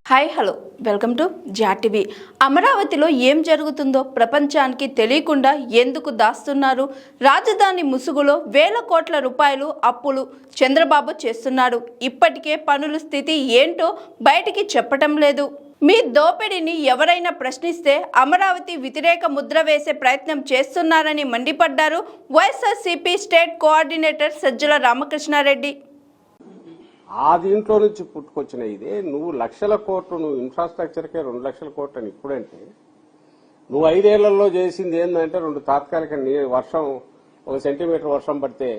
Hi hello welcome to జాటివి. అమరావతిలో ఏం జరుగుతుందో ప్రపంచానికి తెలియకుండా ఎందుకు దాస్తున్నారు? రాజధాని ముసుగులో వేల కోట్ల రూపాయలు అప్పులు చంద్రబాబు చేస్తున్నాడు. ఇప్పటికే పనుల స్థితి ఏంటో బయటికి చెప్పటం లేదు. మీ దోపిడీని ఎవరైనా ప్రశ్నిస్తే అమరావతి వ్యతిరేక ముద్ర వేసే ప్రయత్నం చేస్తున్నారని మండిపడ్డారు వైఎస్ఆర్సీపీ స్టేట్ కోఆర్డినేటర్ సజ్జల రామకృష్ణారెడ్డి. ఆ దీంట్లో నుంచి పుట్టుకొచ్చిన ఇదే నువ్వు లక్షల కోట్లు, నువ్వు ఇన్ఫ్రాస్ట్రక్చర్కే 2 లక్షల కోట్లు అని ఇప్పుడంటే, నువ్వు 5 ఏళ్లలో చేసింది ఏంటంటే 2 తాత్కాలిక వర్షం, 1 సెంటీమీటర్ వర్షం పడితే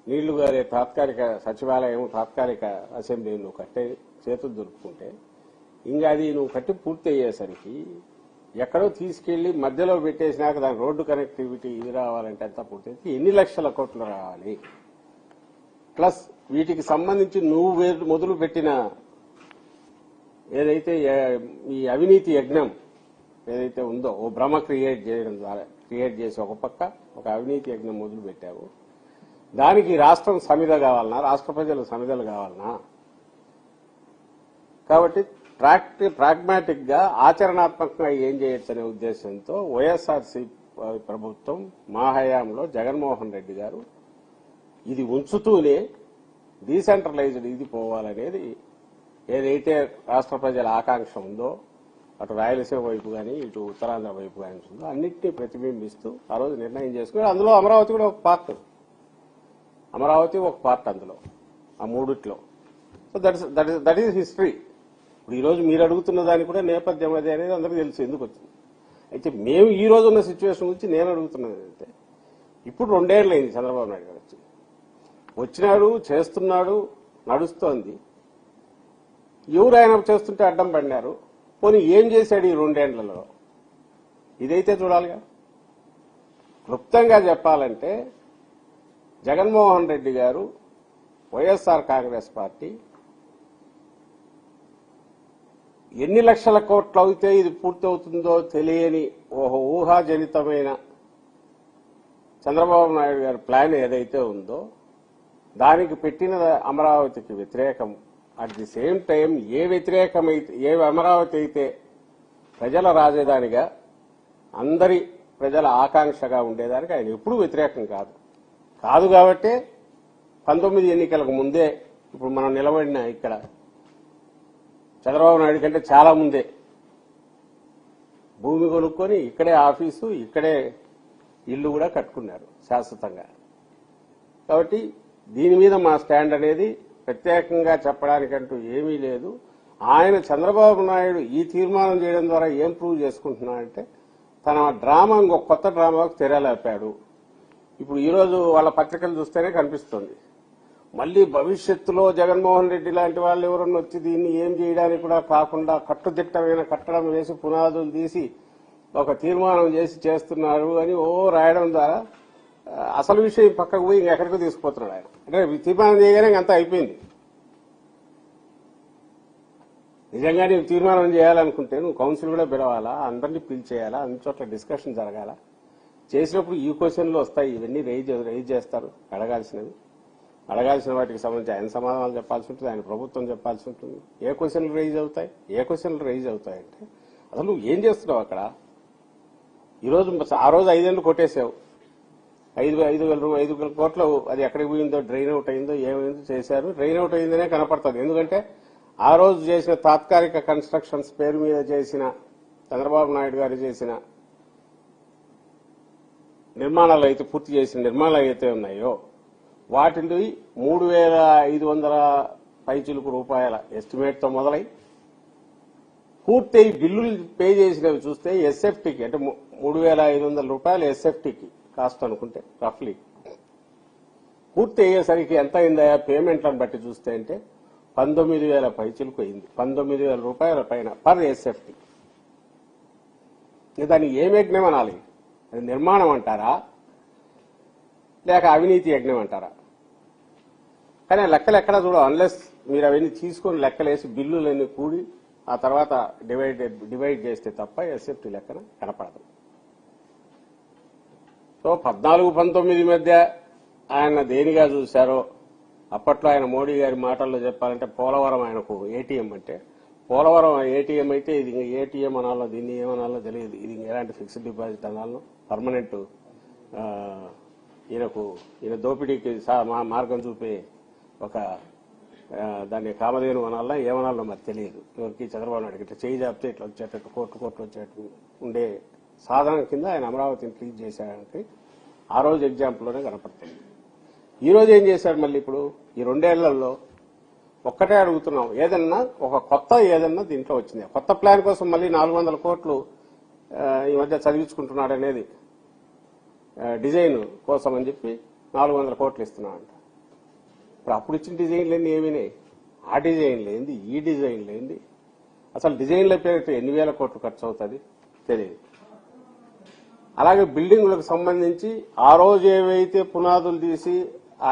నీళ్లు గారే తాత్కాలిక సచివాలయం, తాత్కాలిక అసెంబ్లీ నువ్వు కట్టే చేతులు దొరుకుతుంటే, ఇంకా అది నువ్వు కట్టి పూర్తి అయ్యేసరికి ఎక్కడో తీసుకెళ్లి మధ్యలో పెట్టేసినాక దాని రోడ్డు కనెక్టివిటీ ఇది రావాలంటే ఎంత పూర్తి ఎన్ని లక్షల కోట్లు రావాలి? ప్లస్ వీటికి సంబంధించి నువ్వు మొదలు పెట్టిన ఏదైతే ఈ అవినీతి యజ్ఞం ఏదైతే ఉందో, ఓ భ్రమ క్రియేట్ చేయడం ద్వారా చేసి ఒక పక్క ఒక అవినీతి యజ్ఞం మొదలు పెట్టావు. దానికి రాష్ట్రం సమిధ కావాలన్నా, రాష్ట్ర ప్రజలు సమిధలు కావాలన్నా? కాబట్టి ప్రాగ్మాటిక్ గా ఆచరణాత్మకంగా ఏం చేయొచ్చు అనే ఉద్దేశంతో వైఎస్ఆర్సీ ప్రభుత్వం మా హయాంలో జగన్మోహన్ రెడ్డి గారు ఇది ఉంచుతూనే డీసెంట్రలైజ్డ్ ఇది పోవాలనేది ఏదైతే రాష్ట్ర ప్రజల ఆకాంక్ష ఉందో, అటు రాయలసీమ వైపు కానీ ఇటు ఉత్తరాంధ్ర వైపు కానీ ఉందో అన్నింటినీ ప్రతిబింబిస్తూ ఆ రోజు నిర్ణయం చేసుకుని, అందులో అమరావతి కూడా ఒక పార్ట్. అమరావతి ఒక పార్ట్ అందులో, ఆ మూడిట్లో. So that is history. ఇప్పుడు ఈరోజు మీరు అడుగుతున్న దానికి కూడా నేపథ్యం అది అనేది అందరికీ తెలుసు ఎందుకు వచ్చింది. అయితే మేము ఈ రోజు ఉన్న సిచ్యువేషన్ గురించి నేను అడుగుతున్నది అంటే, ఇప్పుడు 2 ఏళ్ళు అయింది చంద్రబాబు నాయుడు గారు వచ్చినాడు, చేస్తున్నాడు, నడుస్తోంది. ఎవరు ఆయన చేస్తుంటే అడ్డం పడినారు? పోనీ ఏం చేశాడు ఈ 2 ఏళ్లలో? ఇదైతే చూడాలిగా. క్లుప్తంగా చెప్పాలంటే జగన్మోహన్ రెడ్డి గారు, వైఎస్ఆర్ కాంగ్రెస్ పార్టీ ఎన్ని లక్షల కోట్లు అయితే ఇది పూర్తవుతుందో తెలియని ఓహో ఊహాజనితమైన చంద్రబాబు నాయుడు గారి ప్లాన్ ఏదైతే ఉందో దానికి పెట్టిన అమరావతికి వ్యతిరేకం. అట్ ది సేమ్ టైం ఏ అమరావతి అయితే ప్రజల రాజధానిగా, అందరి ప్రజల ఆకాంక్షగా ఉండేదానికి ఆయన ఎప్పుడూ వ్యతిరేకం కాదు కాబట్టే 19 ఎన్నికలకు ముందే ఇప్పుడు మనం నిలబడిన ఇక్కడ చంద్రబాబు నాయుడు కంటే చాలా ముందే భూమి కొనుక్కొని ఇక్కడే ఆఫీసు, ఇక్కడే ఇల్లు కూడా కట్టుకున్నారు శాశ్వతంగా. కాబట్టి దీని మీద మా స్టాండ్ అనేది ప్రత్యేకంగా చెప్పడానికంటూ ఏమీ లేదు. ఆయన చంద్రబాబు నాయుడు ఈ తీర్మానం చేయడం ద్వారా ఏం ప్రూవ్ చేసుకుంటున్నాడంటే తన డ్రామా ఇంకొక కొత్త డ్రామాకు తెరలేపాడు. ఇప్పుడు ఈరోజు వాళ్ళ పత్రికలు చూస్తేనే కనిపిస్తుంది. మళ్లీ భవిష్యత్తులో జగన్మోహన్ రెడ్డి లాంటి వాళ్ళు ఎవరన్నా వచ్చి దీన్ని ఏం చేయడానికి కూడా కాకుండా కట్టుదిట్టమైన కట్టడం వేసి పునాదులు తీసి ఒక తీర్మానం చేసి చేస్తున్నారు అని రాయడం ద్వారా అసలు విషయం పక్కకు పోయి ఇంకెక్కడికో తీసుకుపోతున్నాడు ఆయన. అంటే తీర్మానం చేయగానే అంతా అయిపోయింది. నిజంగా నీవు తీర్మానం చేయాలనుకుంటే నువ్వు కౌన్సిల్ కూడా పిలవాలా, అందరినీ పిలిచేయాలా, అన్ని చోట్ల డిస్కషన్ జరగాల. చేసినప్పుడు ఈ క్వశ్చన్లు వస్తాయి, ఇవన్నీ రైజ్ చేస్తారు. అడగాల్సిన వాటికి సంబంధించి ఆయన సమాధానాలు చెప్పాల్సి ఉంటుంది, ఆయన ప్రభుత్వం చెప్పాల్సి ఉంటుంది. ఏ క్వశ్చన్లు రైజ్ అవుతాయంటే అసలు నువ్వు ఏం చేస్తున్నావు అక్కడ? ఆ రోజు 5 ఏళ్ళు కొట్టేసావు. 5,000 కోట్లు అది ఎక్కడికి పోయిందో, డ్రైన్ అవుట్ అయిందో, ఏమైందో చేశారు. డ్రైన్ అవుట్ అయిందనే కనపడుతుంది. ఎందుకంటే ఆ రోజు చేసిన తాత్కాలిక కన్స్ట్రక్షన్స్ పేరు మీద చేసిన చంద్రబాబు నాయుడు గారు చేసిన నిర్మాణాలు అయితే పూర్తి చేసిన నిర్మాణాలు అయితే ఉన్నాయో వాటిని 3,500 పైచిలుకు రూపాయల ఎస్టిమేట్ తో మొదలై పూర్తి బిల్లులు పే చేసినవి చూస్తే ఎస్ఎఫ్టీకి అంటే 3,500 రూపాయలు ఎస్ఎఫ్టీకి కాస్ట్ అనుకుంటే రఫ్లీ పూర్తి అయ్యేసరికి ఎంత అయిందా పేమెంట్లను బట్టి చూస్తే అంటే 19,000 పైచిలుకు అయింది. 19,000 రూపాయల పైన పర్ ఎస్ఎఫ్టీ. దాన్ని ఏం యజ్ఞం అనాలి? అది నిర్మాణం అంటారా లేక అవినీతి యజ్ఞం అంటారా? కానీ లెక్కలు ఎక్కడా చూడ, అన్లెస్ మీరు అవన్నీ తీసుకుని లెక్కలేసి బిల్లులన్నీ కూడి ఆ తర్వాత డివైడ్ చేస్తే తప్ప ఎస్ఎఫ్టీ లెక్కన కనపడదు. సో 14-19 మధ్య ఆయన దేనిగా చూశారో అప్పట్లో ఆయన మోడీ గారి మాటల్లో చెప్పాలంటే పోలవరం ఆయనకు ఏటీఎం అంటే పోలవరం ఏటీఎం అయితే ఇది ఏటీఎం అనాలో దీన్ని ఏమనాలో తెలియదు. ఇది ఎలాంటి ఫిక్స్డ్ డిపాజిట్ అనాలో పర్మనెంట్ ఈయన దోపిడీకి మార్గం చూపే ఒక దాన్ని కామధేను అనాలా ఏమనాలో మరి తెలియదు. ఎవరికి చంద్రబాబు నాయుడు ఇట్లా చేయి జాపితే ఇట్లా వచ్చేటట్టు కోట్లు వచ్చేటట్టు ఉండే సాధనం కింద ఆయన అమరావతిని ట్రీట్ చేశాడంటే ఆ రోజు ఎగ్జాంపుల్లోనే కనపడుతుంది. ఈ రోజు ఏం చేశాడు మళ్ళీ ఇప్పుడు ఈ 2 ఏళ్లలో ఒక్కటే అడుగుతున్నాం, ఏదన్నా ఒక కొత్త ఏదన్నా దీంట్లో వచ్చింది. కొత్త ప్లాన్ కోసం మళ్ళీ 400 కోట్లు ఈ మధ్య చదివించుకుంటున్నాడు అనేది డిజైన్ కోసం అని చెప్పి 400 కోట్లు ఇస్తున్నాడంట. ఇప్పుడు అప్పుడు ఇచ్చిన డిజైన్లు ఏమినాయి? ఆ డిజైన్లు ఏంది, ఈ డిజైన్లు ఏంది? అసలు డిజైన్ల పేరు ఎన్ని వేల కోట్లు ఖర్చు అవుతుంది తెలియదు. అలాగే బిల్డింగులకు సంబంధించి ఆ రోజు ఏవైతే పునాదులు తీసి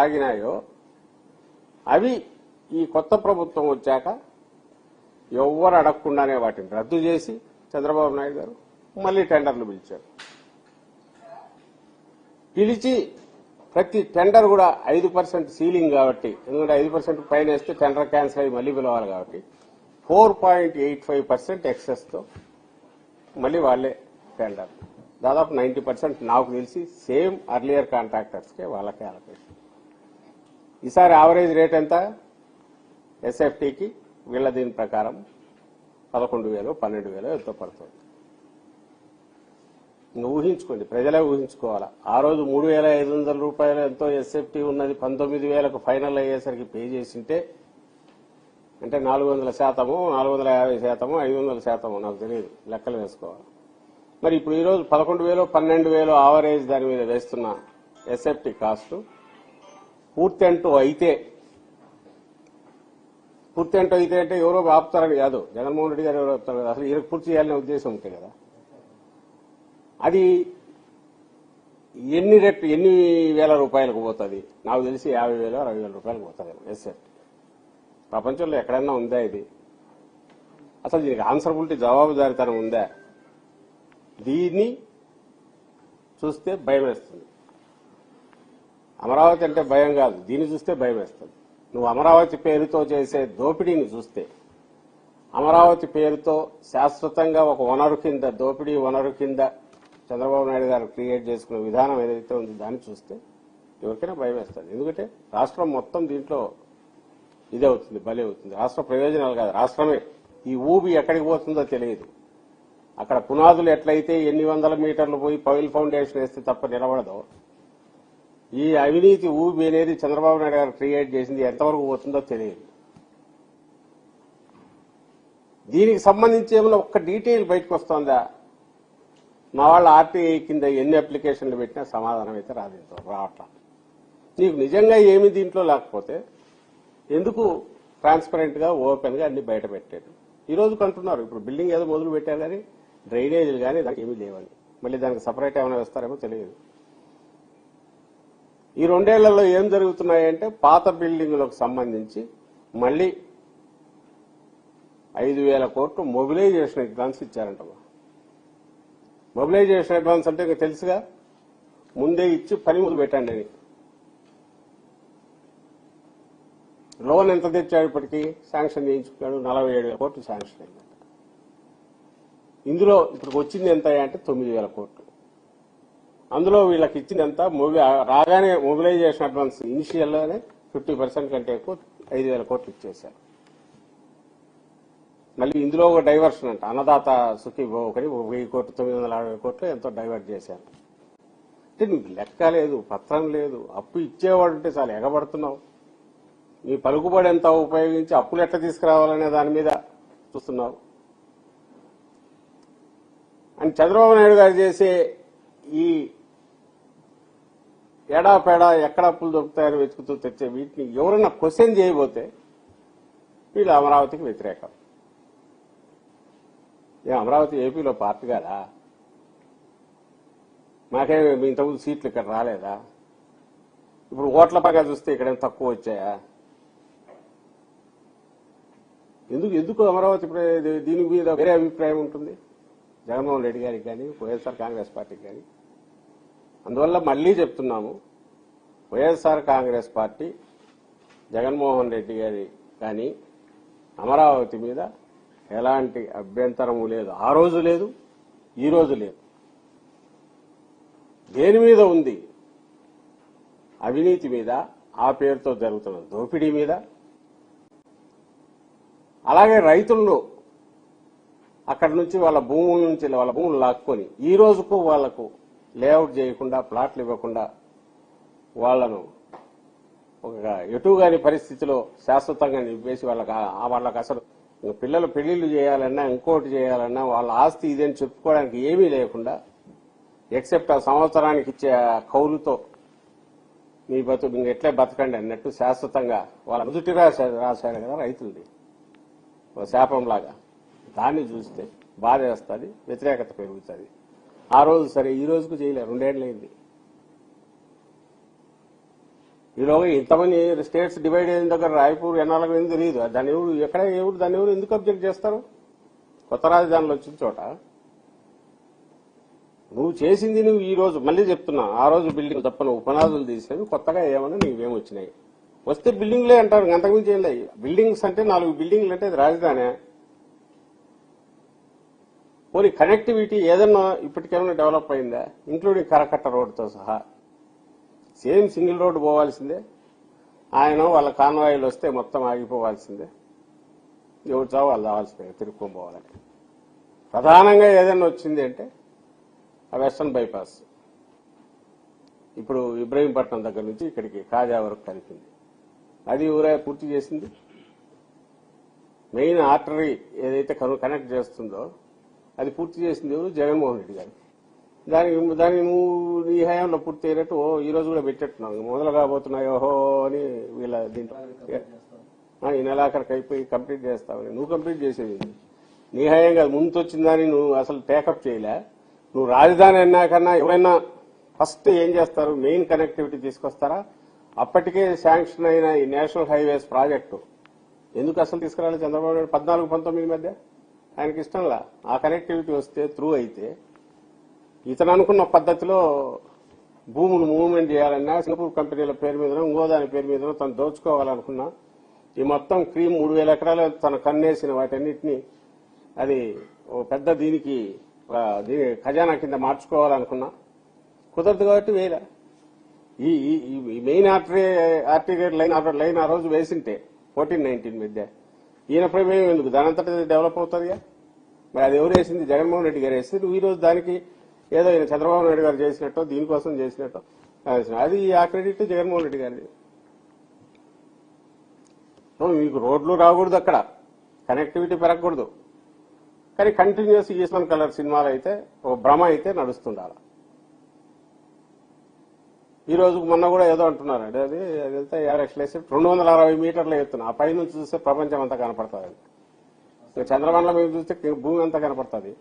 ఆగినాయో అవి ఈ కొత్త ప్రభుత్వం వచ్చాక ఎవ్వరు అడగకుండానే వాటిని రద్దు చేసి చంద్రబాబు నాయుడు గారు మళ్లీ టెండర్లు పిలిచారు. పిలిచి ప్రతి టెండర్ కూడా 5% సీలింగ్ కాబట్టి, ఎందుకంటే 5% పైన వేస్తే టెండర్ క్యాన్సిల్ అయ్యి మళ్లీ పిలవాలి కాబట్టి 4.85% ఎక్సెస్ తో మళ్లీ వాళ్లే టెండర్. దాదాపు 90% నాకు తెలిసి సేమ్ అర్లియర్ కాంట్రాక్టర్స్ కే వాళ్ళకే అలొకేషన్. ఈసారి యావరేజ్ రేట్ ఎంత ఎస్ఎఫ్టీకి వీళ్ళ దీని ప్రకారం 11,000 12,000 ఎంతో పడుతుంది. ఇంకా ఊహించుకోండి, ప్రజలే ఊహించుకోవాలా. ఆ రోజు 3,500 రూపాయలు ఎంతో ఎస్ఎఫ్టీ ఉన్నది 19,000కు ఫైనల్ అయ్యేసరికి పే చేసింటే అంటే 400%, 450%, 500% నాకు తెలియదు, లెక్కలు వేసుకోవాలి. మరి ఇప్పుడు ఈరోజు 11,000 12,000 ఆవరేజ్ దాని మీద వేస్తున్న ఎస్ఎఫ్టీ కాస్ట్ పూర్తి అంటూ అయితే అంటే ఎవరో ఆపుతారని కాదు, జగన్మోహన్ రెడ్డి గారు ఎవరో ఆపుతారు కదా, అసలు ఈయనకు పూర్తి చేయాలనే ఉద్దేశం ఉంటే కదా. అది ఎన్ని వేల రూపాయలకు పోతుంది? నాకు తెలిసి 50,000 60,000 రూపాయలకు పోతుంది ఎస్ఎఫ్టీ. ప్రపంచంలో ఎక్కడైనా ఉందా ఇది? అసలు దీనికి ఆన్సరబిలిటీ, జవాబుదారీతనం ఉందా? దీన్ని చూస్తే భయం వేస్తుంది. అమరావతి అంటే భయం కాదు, దీన్ని చూస్తే భయం వేస్తుంది. నువ్వు అమరావతి పేరుతో చేసే దోపిడీని చూస్తే, అమరావతి పేరుతో శాశ్వతంగా ఒక వనరు కింద, దోపిడీ వనరు కింద చంద్రబాబు నాయుడు గారు క్రియేట్ చేసుకునే విధానం ఏదైతే ఉందో దాన్ని చూస్తే ఎవరికైనా భయం వేస్తుంది. ఎందుకంటే రాష్ట్రం మొత్తం దీంట్లో ఇదే అవుతుంది, బలి అవుతుంది. రాష్ట్ర ప్రయోజనాలు కాదు, రాష్ట్రమే ఈ ఊబి ఎక్కడికి పోతుందో తెలియదు. అక్కడ పునాదులు ఎట్లయితే ఎన్ని వందల మీటర్లు పోయి పైల్ ఫౌండేషన్ వేస్తే తప్ప నిలబడదో, ఈ అవినీతి ఊబి అనేది చంద్రబాబు నాయుడు గారు క్రియేట్ చేసింది ఎంతవరకు పోతుందో తెలియదు. దీనికి సంబంధించి ఏమైనా ఒక్క డీటెయిల్ బయటకు వస్తుందా? మా వాళ్ళ ఆర్టీఐ కింద ఎన్ని అప్లికేషన్లు పెట్టినా సమాధానం అయితే రావట్లా. నీకు నిజంగా ఏమి దీంట్లో లేకపోతే ఎందుకు ట్రాన్స్పరెంట్ గా ఓపెన్ గా అన్ని బయట పెట్టారు? ఈ రోజు కంటున్నారు ఇప్పుడు బిల్డింగ్ ఏదో మొదలు పెట్టారు కానీ డ్రైనేజీలు కానీ దానికి ఏమీ లేవని. మళ్ళీ దానికి సపరేట్ ఏమైనా వేస్తారేమో తెలియదు. ఈ 2 ఏళ్లలో ఏం జరుగుతున్నాయంటే పాత బిల్డింగులకు సంబంధించి మళ్లీ 5,000 కోట్లు మొబిలైజేషన్ అడ్వాన్స్ ఇచ్చారంట. మొబిలైజేషన్ అడ్వాన్స్ అంటే ఇంకా తెలుసుగా, ముందే ఇచ్చి పని మొదలు పెట్టండి అని. లోన్ ఎంత తెచ్చాడు? ఇప్పటికీ శాంక్షన్ చేయించుకున్నాడు 47,000 కోట్లు శాంక్షన్ అయింది. ఇందులో ఇప్పుడు వచ్చింది ఎంత అంటే 9,000 కోట్లు. అందులో వీళ్ళకి ఇచ్చింది ఎంత? రాగానే మొబిలైజేషన్ అడ్వాన్స్ ఇనిషియల్లోనే 50% కంటే ఎక్కువ 5,000 కోట్లు ఇచ్చేశారు. మళ్ళీ ఇందులో ఒక డైవర్షన్ అంట, అన్నదాత సుఖీభవ ఒకటి 1,000 కోట్లు 960 కోట్లు ఎంతో డైవర్ట్ చేశారు. అంటే నీకు లెక్క లేదు, పత్రం లేదు, అప్పు ఇచ్చేవాడు ఉంటే చాలా ఎగబడుతున్నావు. నీ పలుకుబడి ఎంత ఉపయోగించి అప్పులు ఎట్లా తీసుకురావాలనే దాని మీద చూస్తున్నావు. అని చంద్రబాబు నాయుడు గారు చేసే ఈ ఏడాపేడా ఎక్కడ అప్పులు దొరుకుతాయని వెతుకుతూ తెచ్చే వీటిని ఎవరన్నా క్వశ్చన్ చేయబోతే వీళ్ళు అమరావతికి వ్యతిరేకం. అమరావతి ఏపీలో పార్టీ కాదా? మాకే ఇంతకుముందు సీట్లు ఇక్కడ రాలేదా? ఇప్పుడు ఓట్ల పరంగా చూస్తే ఇక్కడేం తక్కువ వచ్చాయా? ఎందుకు అమరావతి దీని మీద వేరే అభిప్రాయం ఉంటుంది జగన్మోహన్ రెడ్డి గారికి కానీ వైఎస్ఆర్ కాంగ్రెస్ పార్టీకి కానీ. అందువల్ల మళ్లీ చెప్తున్నాము, వైఎస్ఆర్ కాంగ్రెస్ పార్టీ జగన్మోహన్ రెడ్డి గారి కానీ అమరావతి మీద ఎలాంటి అభ్యంతరము లేదు. ఆ రోజు లేదు, ఈ రోజు లేదు. దేని మీద ఉంది? అవినీతి మీద, ఆ పేరుతో జరుగుతున్న దోపిడీ మీద. అలాగే రైతులను అక్కడి నుంచి వాళ్ళ భూములు లాక్కొని ఈ రోజుకు వాళ్లకు లేఅవుట్ చేయకుండా, ప్లాట్లు ఇవ్వకుండా వాళ్లను ఒక ఎటుగాని పరిస్థితిలో శాశ్వతంగా నింపేసి వాళ్ళకి అసలు పిల్లలు పెళ్లిళ్లు చేయాలన్నా, ఇంకోటి చేయాలన్నా వాళ్ళ ఆస్తి ఇదని చెప్పుకోవడానికి ఏమీ లేకుండా, ఎక్సెప్ట్ ఆ సంవత్సరానికి ఇచ్చే కౌలుతో మీ ఇంక ఎట్లే బతకండి అన్నట్టు శాశ్వతంగా వాళ్ళ నుదుటి రాశారు కదా రైతులది, ఒక శాపంలాగా. దాన్ని చూస్తే బాధ వేస్తుంది, వ్యతిరేకత పెరుగుతుంది. ఆ రోజు సరే, ఈ రోజుకు చేయలేరు, 2 ఏళ్లైంది. ఈలోగా ఇంతమంది స్టేట్స్ డివైడ్ అయిన దగ్గర రాయపూర్ ఎన్నాళ్ళకి ఏంది తెలియదు. దాన్ని ఎవరు ఎందుకు అబ్జెక్ట్ చేస్తారు? కొత్త రాజధానులు వచ్చిన చోట నువ్వు చేసింది నువ్వు ఈ రోజు మళ్ళీ చెప్తున్నా, ఆ రోజు బిల్డింగ్ తప్ప నువ్వు పునాదులు తీసినవి కొత్తగా ఏమన్నా నీవేమి వచ్చినాయి? వస్తే బిల్డింగ్లే అంటారు, అంతకుమించి ఏం లేదు. బిల్డింగ్స్ అంటే 4 బిల్డింగ్లు అంటే అది రాజధానే. పోనీ కనెక్టివిటీ ఏదన్నా ఇప్పటికేమైనా డెవలప్ అయిందా? ఇంక్లూడింగ్ కరకట్ట రోడ్డుతో సహా సేమ్ సింగిల్ రోడ్డు పోవాల్సిందే. ఆయన వాళ్ళ కాన్వాయిలు వస్తే మొత్తం ఆగిపోవాల్సిందే. ఎవరు చావు వాళ్ళు రావాల్సిందే, తిరుక్కొని పోవాలని. ప్రధానంగా ఏదైనా వచ్చింది అంటే ఆ వెస్టర్న్ బైపాస్ ఇప్పుడు ఇబ్రహీంపట్నం దగ్గర నుంచి ఇక్కడికి కాజా వరకు కలిపింది. అది ఊరే పూర్తి చేసింది. మెయిన్ ఆర్టరీ ఏదైతే కనెక్ట్ చేస్తుందో అది పూర్తి చేసింది ఎవరు? జగన్మోహన్ రెడ్డి గారు. దానికి నువ్వు నీ హయాంలో పూర్తి అయినట్టు ఈ రోజు కూడా పెట్టేట్టున్నావు. మొదలు కాబోతున్నాయోహో అని వీళ్ళ దీంట్లో ఈ నెలాఖరికి అయిపోయి కంప్లీట్ చేస్తావని. నువ్వు కంప్లీట్ చేసేది నీ హయాం కాదు, ముందు వచ్చిందని నువ్వు అసలు టేకప్ చేయలే. నువ్వు రాజధాని అన్నాకన్నా ఎవరైనా ఫస్ట్ ఏం చేస్తారు? మెయిన్ కనెక్టివిటీ తీసుకొస్తారా? అప్పటికే శాంక్షన్ అయిన ఈ నేషనల్ హైవేస్ ప్రాజెక్టు ఎందుకు అసలు తీసుకురాలి చంద్రబాబు నాయుడు? 14-19 మధ్య ఆయనకి ఇష్టంలా. ఆ కనెక్టివిటీ వస్తే త్రూ అయితే ఇతను అనుకున్న పద్ధతిలో భూములు మూవ్మెంట్ చేయాలన్నా, సింగపూర్ కంపెనీల పేరు మీదనో ఇంకో దాని పేరు మీదనో తను దోచుకోవాలనుకున్నా, ఈ మొత్తం క్రీమ్ 3000 ఎకరాలు తన కన్నేసిన వాటన్నిటినీ అది ఓ పెద్ద దీనికి ఖజానా కింద మార్చుకోవాలనుకున్నా కుదరదు. కాబట్టి వేల ఈ మెయిన్ ఆర్టీ లైన్ ఆ రోజు వేసింటే 14-19 మధ్య ఈయన ప్రమేయం ఎందుకు? దానంతటా డెవలప్ అవుతుందిగా. మరి అది ఎవరు వేసింది? జగన్మోహన్ రెడ్డి గారు వేస్తే నువ్వు ఈ రోజు దానికి ఏదో ఈయన చంద్రబాబు నాయుడు గారు చేసినట్టు దీనికోసం చేసినట్టు అది ఆ క్రెడిట్ జగన్మోహన్ రెడ్డి గారిది. మీకు రోడ్లు రాకూడదు, అక్కడ కనెక్టివిటీ పెరగకూడదు, కానీ కంటిన్యూస్ ఈస్మన్ కలర్ సినిమాలు అయితే ఒక భ్రమ అయితే నడుస్తుండాలి. ఈ రోజు మొన్న కూడా ఏదో అంటున్నారు, అది వెళ్తే 50 లక్షలు వేసి 260 మీటర్లు ఎత్తున ఆ పైనుంచి చూస్తే ప్రపంచం అంతా కనపడుతుంది. చంద్రమండలం మీద చూస్తే భూమి అంతా కనపడుతుంది.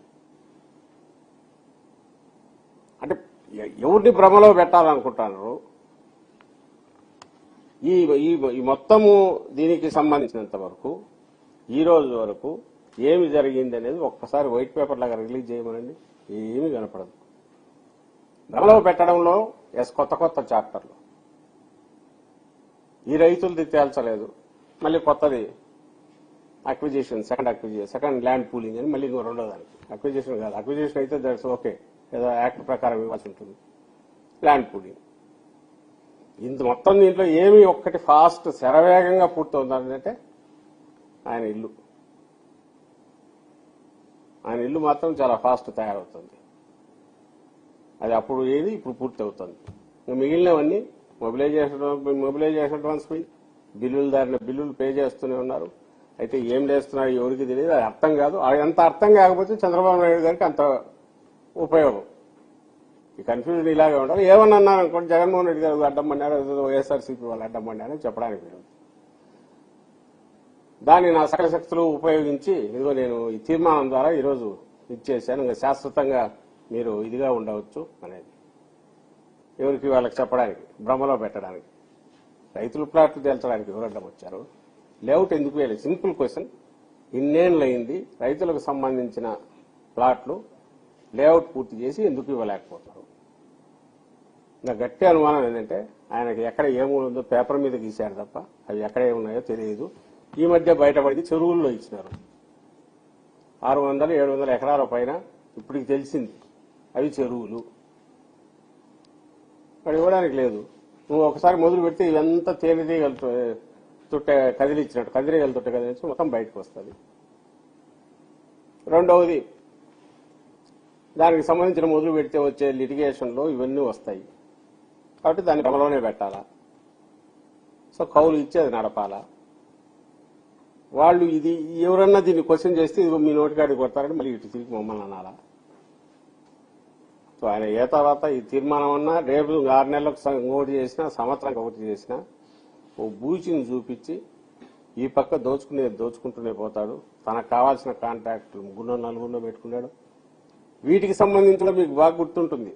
అంటే ఎవరిని భ్రమలో పెట్టాలనుకుంటున్నారు? ఈ మొత్తము దీనికి సంబంధించినంత వరకు ఈ రోజు వరకు ఏమి జరిగింది అనేది ఒక్కసారి వైట్ పేపర్ లాగా రిలీజ్ చేయమనండి, ఏమీ కనపడదు. భ్రమలో పెట్టడంలో కొత్త చాప్టర్లు. ఈ రైతులది తేల్చలేదు, మళ్ళీ కొత్తది అక్విజిషన్, సెకండ్ ల్యాండ్ పూలింగ్ అని మళ్ళీ ఇంకో రెండో దానికి. అక్విజిషన్ కాదు, అక్విజిషన్ అయితే దట్స్ ఓకే, ఏదో యాక్ట్ ప్రకారం ఇవ్వాల్సి ఉంటుంది. ల్యాండ్ పూలింగ్ ఇంత మొత్తం దీంట్లో ఏమి ఒక్కటి ఫాస్ట్ శరవేగంగా పూర్తవుతుందంటే ఆయన ఇల్లు మాత్రం చాలా ఫాస్ట్ తయారవుతుంది. అది అప్పుడు ఏది ఇప్పుడు పూర్తి అవుతుంది. మిగిలినవన్నీ మొబిలైజేషన్ అడ్వాన్స్ పోయి బిల్లులు పే చేస్తూనే ఉన్నారు. అయితే ఏం చేస్తున్నారు ఎవరికి తెలియదు, అది అర్థం కాదు. అంత అర్థం కాకపోతే చంద్రబాబు నాయుడు గారికి అంత ఉపయోగం. ఈ కన్ఫ్యూజన్ ఇలాగే ఉండాలి. ఏమన్నా అన్నారు అనుకోండి, జగన్మోహన్ రెడ్డి గారు అడ్డం పడినారు, వైఎస్ఆర్సీపీ వాళ్ళు అడ్డం పడినారని చెప్పడానికి దాన్ని నా సకల శక్తులు ఉపయోగించి ఇదిగో నేను ఈ తీర్మానం ద్వారా ఈరోజు ఇచ్చేసాను, ఇంకా శాశ్వతంగా మీరు ఇదిగా ఉండవచ్చు అనేది ఎవరికి వాళ్ళకి చెప్పడానికి, భ్రమలో పెట్టడానికి. రైతుల ప్లాట్లు తేల్చడానికి ఎవరు అడ్డం వచ్చారు? లేఅవుట్ ఎందుకు వేయలేదు? Simple question. ఇన్నేళ్లయింది రైతులకు సంబంధించిన ప్లాట్లు లేఅవుట్ పూర్తి చేసి ఎందుకు ఇవ్వలేకపోతారు? నా గట్టి అనుమానం ఏంటంటే ఆయనకి ఎక్కడ ఏముందో పేపర్ మీద గీశారు తప్ప అవి ఎక్కడ ఏమున్నాయో తెలియదు. ఈ మధ్య బయటపడి చెరువుల్లో ఇచ్చినారు. 600, 700 ఎకరాల పైన ఇప్పటికి తెలిసింది అవి చెరువులు. వాడు ఇవ్వడానికి లేదు. నువ్వు ఒకసారి మొదలు పెడితే ఇదంతా తేనెటీగలు తుట్టే కదిలిచ్చినట్టు, కదిరీగలు తుట్ట కదిలించి మొత్తం బయటకు వస్తుంది. రెండవది, దానికి సంబంధించిన మొదలు పెడితే వచ్చే లిటిగేషన్లో ఇవన్నీ వస్తాయి కాబట్టి దాన్ని క్రమంలోనే పెట్టాలా. సో కౌలు ఇచ్చి అది నడపాలా. వాళ్ళు ఇది ఎవరన్నా దీన్ని క్వశ్చన్ చేస్తే ఇది మీ నోటికాడికి కొడతారని మళ్ళీ ఇటు తిరిగి మమ్మల్ని అనాలా. సో ఆయన ఏ తర్వాత ఈ తీర్మానం అన్నా రేపు 6 నెలలకు ఒకటి చేసినా, సంవత్సరానికి ఒకటి చేసినా ఓ బూచిని చూపించి ఈ పక్క దోచుకుంటూనే పోతాడు. తనకు కావాల్సిన కాంట్రాక్టులు 3-4 పెట్టుకున్నాడు. వీటికి సంబంధించిన మీకు బాగా గుర్తుంటుంది.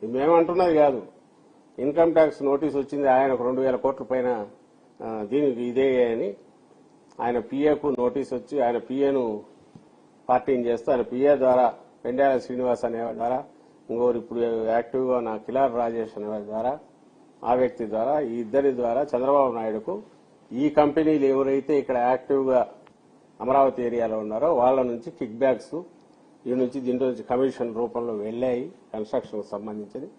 ఇది మేమంటున్నది కాదు. ఇన్కమ్ ట్యాక్స్ నోటీస్ వచ్చింది ఆయనకు 2,000 కోట్ల పైన దీనికి ఇదే అని ఆయన పిఏకు నోటీస్ వచ్చి ఆయన పిఏను పార్టీని చేస్తూ ఆయన పిఏ ద్వారా పెండ్యాల శ్రీనివాస్ అనేవారి ద్వారా ఇంకోరు ఇప్పుడు యాక్టివ్గా ఉన్న కిలార్ రాజేష్ అనేవారి ద్వారా ఆ వ్యక్తి ద్వారా ఈ ఇద్దరి ద్వారా చంద్రబాబు నాయుడుకు ఈ కంపెనీలు ఎవరైతే ఇక్కడ యాక్టివ్గా అమరావతి ఏరియాలో ఉన్నారో వాళ్ళ నుంచి కిక్ బ్యాక్స్ ఈ నుంచి దీంట్లో నుంచి కమిషన్ రూపంలో వెళ్లాయి. కన్స్ట్రక్షన్ సంబంధించి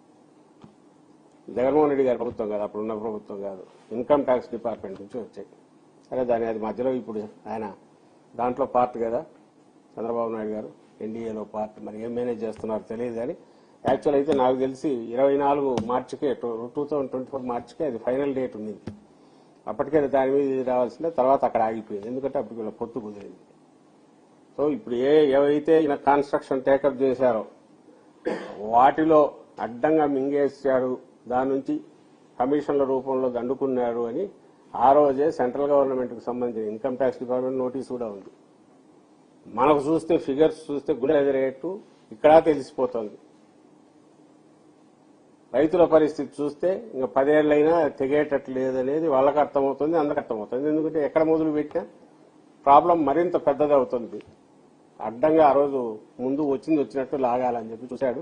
జగన్మోహన్ రెడ్డి గారి ప్రభుత్వం కాదు, అప్పుడున్న ప్రభుత్వం కాదు, ఇన్కమ్ ట్యాక్స్ డిపార్ట్మెంట్ నుంచి వచ్చాయి. సరే దాని అది మధ్యలో ఇప్పుడు ఆయన దాంట్లో పార్ట్ కదా చంద్రబాబు నాయుడు గారు, ఎన్డీఏలో పార్ట్. మరి ఏం మేనేజ్ చేస్తున్నారో తెలియదు. కానీ యాక్చువల్ అయితే నాకు తెలిసి 24 మార్చికే 2024 మార్చికే అది ఫైనల్ డేట్ ఉంది. అప్పటికే దాని మీద రావాల్సిందే, తర్వాత అక్కడ ఆగిపోయింది. ఎందుకంటే అప్పుడు వీళ్ళ పొత్తు కుదిరింది. సో ఇప్పుడు ఏవైతే ఈయన కన్స్ట్రక్షన్ టేకప్ చేశారో వాటిలో అడ్డంగా మింగేశాడు, దాని నుంచి కమిషన్ల రూపంలో దండుకున్నాడు అని ఆ రోజే సెంట్రల్ గవర్నమెంట్ కు సంబంధించిన ఇన్కమ్ ట్యాక్స్ డిపార్ట్మెంట్ నోటీస్ కూడా ఉంది. మనకు చూస్తే ఫిగర్స్ చూస్తే గుండె ఎదిరేట్టు ఇక్కడ తెలిసిపోతుంది. రైతుల పరిస్థితి చూస్తే ఇంకా 10 ఏళ్లైనా తెగేటట్లు లేదనేది వాళ్ళకి అర్థమవుతుంది, అందరికి అర్థమవుతుంది. ఎందుకంటే ఎక్కడ మొదలు పెట్టినా ప్రాబ్లం మరింత పెద్దదవుతుంది. అడ్డంగా ఆ రోజు ముందు వచ్చినట్టు లాగాలని చెప్పి చూశాడు.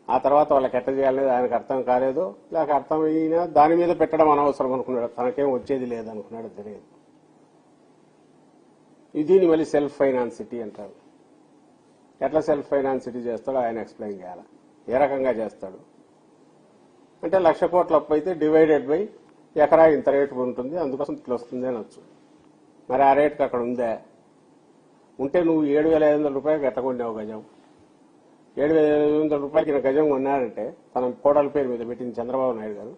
ఆ తర్వాత వాళ్ళకి ఎట్ట చేయాలనేది ఆయనకు అర్థం కాలేదు, లేక అర్థమైనా దాని మీద పెట్టడం అనవసరం అనుకున్నాడు. తనకేం వచ్చేది లేదనుకున్నాడు, తెలియదు. దీన్ని మళ్ళీ సెల్ఫ్ ఫైనాన్స్ సిటీ అంటారు. ఎట్లా సెల్ఫ్ ఫైనాన్స్ సిటీ చేస్తాడో ఆయన ఎక్స్ప్లెయిన్ చేయాలి. ఏ రకంగా చేస్తాడు అంటే 1,00,000 కోట్ల అప్పు అయితే డివైడెడ్ బై ఎకరా ఇంత రేటు ఉంటుంది, అందుకోసం ఇట్లా వస్తుంది అనొచ్చు. మరి ఆ రేటుకి అక్కడ ఉందా? ఉంటే నువ్వు 7,500 రూపాయలకి ఎట్టకొన్నావు గజం. 7,500 రూపాయలకి గజం కొన్నాడంటే తన కోడల పేరు మీద పెట్టింది చంద్రబాబు నాయుడు గారు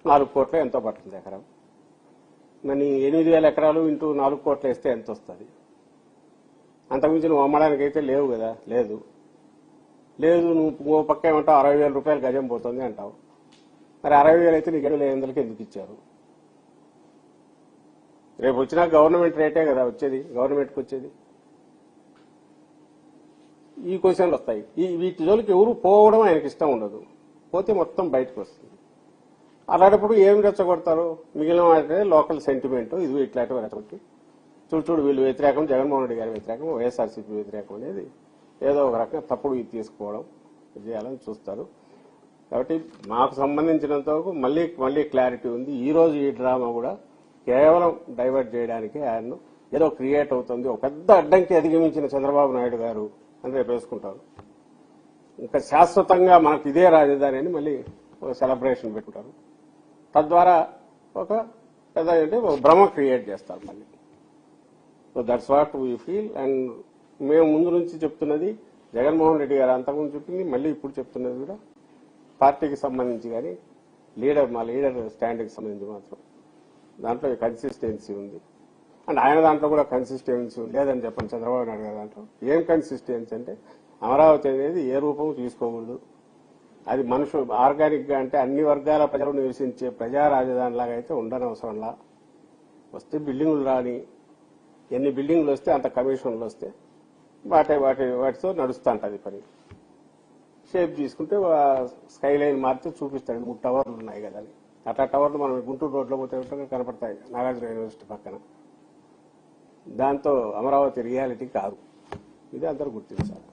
4 కోట్లు ఎంతో పడుతుంది ఎకరం. మరి 8,000 ఎకరాలు ఇంటూ 4 కోట్లు వేస్తే ఎంత వస్తుంది? అంతకుమించి నువ్వు అమ్మడానికి అయితే లేవు కదా. లేదు నువ్వు ఓ పక్క ఏమంటావు 60,000 రూపాయలు గజం పోతుంది అంటావు. మరి 60,000 అయితే నీకు 7,500కి ఎందుకు ఇచ్చారు? రేపు వచ్చినా గవర్నమెంట్ రేటే కదా వచ్చేది, గవర్నమెంట్కి వచ్చేది. ఈ క్వశ్చన్లు వస్తాయి. వీటి జోలికి ఎవరు పోవడం ఆయనకి ఇష్టం ఉండదు. పోతే మొత్తం బయటకు వస్తుంది. అలాంటప్పుడు ఏం రెచ్చగొడతారు? మిగిలిన వాటినే లోకల్ సెంటిమెంట్, ఇది ఇట్లాంటివి రెచ్చగొట్టి చూడు వీళ్ళు వ్యతిరేకం, జగన్మోహన్ రెడ్డి గారి వ్యతిరేకం, వైఎస్ఆర్సీపీ వ్యతిరేకం అనేది ఏదో ఒక రకంగా తప్పుడు ఇది తీసుకోవడం చేయాలని చూస్తారు. కాబట్టి మాకు సంబంధించినంత వరకు మళ్ళీ క్లారిటీ ఉంది. ఈ రోజు ఈ డ్రామా కూడా కేవలం డైవర్ట్ చేయడానికి ఆయన్ను ఏదో క్రియేట్ అవుతుంది. ఒక పెద్ద అడ్డంకి అధిగమించిన చంద్రబాబు నాయుడు గారు అని రేపు వేసుకుంటారు. ఇంకా శాశ్వతంగా మనకు ఇదే రాజధాని అని మళ్ళీ ఒక సెలబ్రేషన్ పెట్టుకుంటారు. తద్వారా ఒక పెద్ద భ్రమ క్రియేట్ చేస్తారు మళ్ళీ. So that's what we feel. And మేము ముందు నుంచి చెప్తున్నది, జగన్మోహన్ రెడ్డి గారు అంతకుముందు చెప్పింది, మళ్ళీ ఇప్పుడు చెప్తున్నది కూడా పార్టీకి సంబంధించి కానీ మా లీడర్ స్టాండ్కి సంబంధించి మాత్రం దాంట్లో కన్సిస్టెన్సీ ఉంది. అండ్ ఆయన దాంట్లో కూడా కన్సిస్టెన్సీ ఉంది లేదని చెప్పండి. చంద్రబాబు నాయుడు గారు దాంట్లో ఏం కన్సిస్టెన్సీ అంటే అమరావతి అనేది ఏ రూపం తీసుకోకూడదు, అది ఆర్గానిక్ గా అంటే అన్ని వర్గాల ప్రజలు నివసించే ప్రజా రాజధాని లాగా అయితే ఉండనవసరంలా. వస్తే బిల్డింగులు రాని, ఎన్ని బిల్డింగులు వస్తే అంత కమిషన్లు వస్తే వాటితో నడుస్తూ ఉంటుంది పని. షేప్ తీసుకుంటే స్కై లైన్ మారితే చూపిస్తాడు 3 టవర్లు ఉన్నాయి కదా అని. అట్లా టవర్లు మనం గుంటూరు రోడ్లో పోతే కనపడతాయి నాగార్జున యూనివర్సిటీ పక్కన. దాంతో అమరావతి రియాలిటీ కాదు, ఇది అందరూ గుర్తించాలి.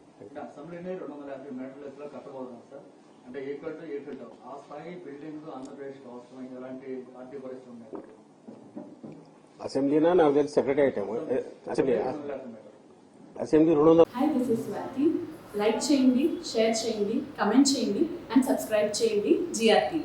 అసెంబ్లీని 250 మీటర్ల ఎత్తులో కట్టబోతున్నాం సార్. అంటే ఏకట్టు ఆ స్థాయి బిల్డింగ్ ఆంధ్రప్రదేశ్ అవసరం ఎలాంటి ఆర్థిక పరిస్థితి ఉన్నాయి? అసెంబ్లీనా నాకు తెలిసి సెక్రటేరియట్ ఏమో. Assembly assembly 200 hi this is Swathi. Like చేయండి, షేర్ చేయండి, కమెంట్ చేయండి అండ్ సబ్స్క్రైబ్ చేయండి GRT.